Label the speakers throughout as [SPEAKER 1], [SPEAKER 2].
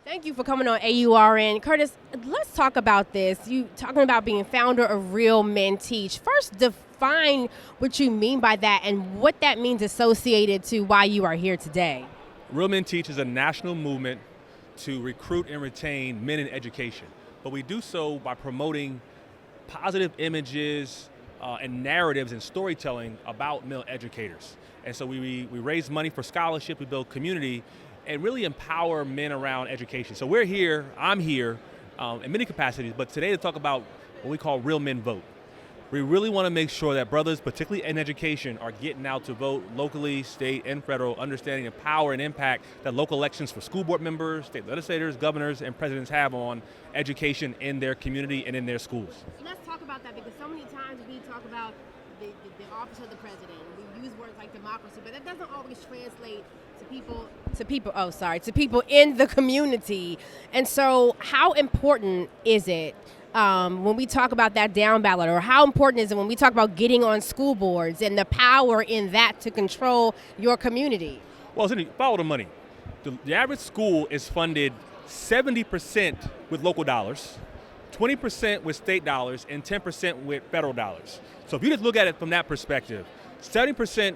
[SPEAKER 1] Thank you for coming on AURN. Curtis, let's talk about this. You talking about being founder of Real Men Teach. First, define what you mean by that and what that means associated to why you are here today.
[SPEAKER 2] Real Men Teach is a national movement to recruit and retain men in education. But we do so by promoting positive images and narratives and storytelling about male educators. And so we raise money for scholarship, we build community, and really empower men around education. So I'm here in many capacities, but today to talk about what we call Real Men Vote. We really want to make sure that brothers, particularly in education, are getting out to vote locally, state, and federal, understanding the power and impact that local elections for school board members, state legislators, governors, and presidents have on education in their community and in their schools.
[SPEAKER 1] So let's talk about that, because so many times we talk about the office of the president. We use words like democracy, but that doesn't always translate to people in the community. And so how important is it when we talk about that down ballot, or how important is it when we talk about getting on school boards and the power in that to control your community?
[SPEAKER 2] Well, follow the money. The average school is funded 70% with local dollars, 20% with state dollars, and 10% with federal dollars. So if you just look at it from that perspective, 70%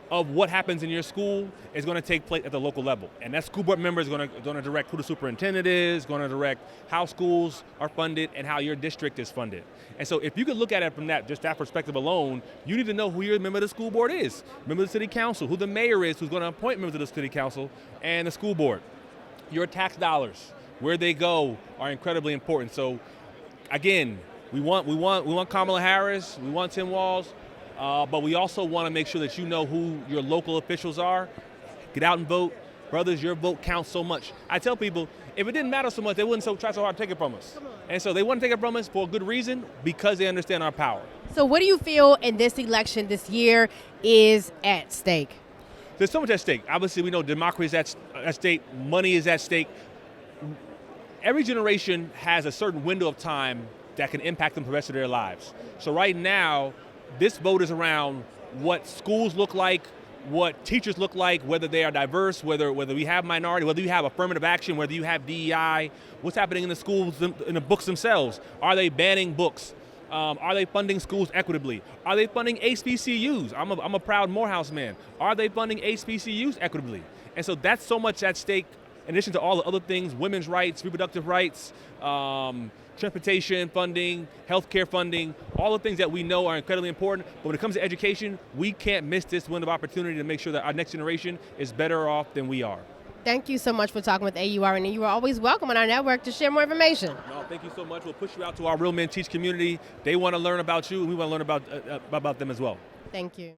[SPEAKER 2] of what happens in your school is going to take place at the local level. And that school board member is going to direct who the superintendent is, going to direct how schools are funded and how your district is funded. And so if you could look at it from just that perspective alone, you need to know who your member of the school board is, member of the city council, who the mayor is, who's going to appoint members of the city council, and the school board. Your tax dollars, where they go, are incredibly important. So again, we want Kamala Harris, we want Tim Walz, but we also want to make sure that you know who your local officials are. Get out and vote. Brothers, your vote counts so much. I tell people, if it didn't matter so much, they wouldn't try so hard to take it from us. And so they want to take it from us for a good reason, because they understand our power.
[SPEAKER 1] So what do you feel in this election this year is at stake?
[SPEAKER 2] There's so much at stake. Obviously, we know democracy is at stake, money is at stake. Every generation has a certain window of time that can impact them for the rest of their lives. So right now, this vote is around what schools look like, what teachers look like, whether they are diverse, whether we have minority, whether you have affirmative action, whether you have DEI, what's happening in the schools, in the books themselves. Are they banning books? Are they funding schools equitably? Are they funding HBCUs? I'm a proud Morehouse man. Are they funding HBCUs equitably? And so that's so much at stake, in addition to all the other things: women's rights, reproductive rights, transportation funding, healthcare funding, all the things that we know are incredibly important. But when it comes to education, we can't miss this window of opportunity to make sure that our next generation is better off than we are.
[SPEAKER 1] Thank you so much for talking with AURN, and you are always welcome on our network to share more information.
[SPEAKER 2] No, thank you so much. We'll push you out to our Real Men Teach community. They want to learn about you, and we want to learn about them as well.
[SPEAKER 1] Thank you.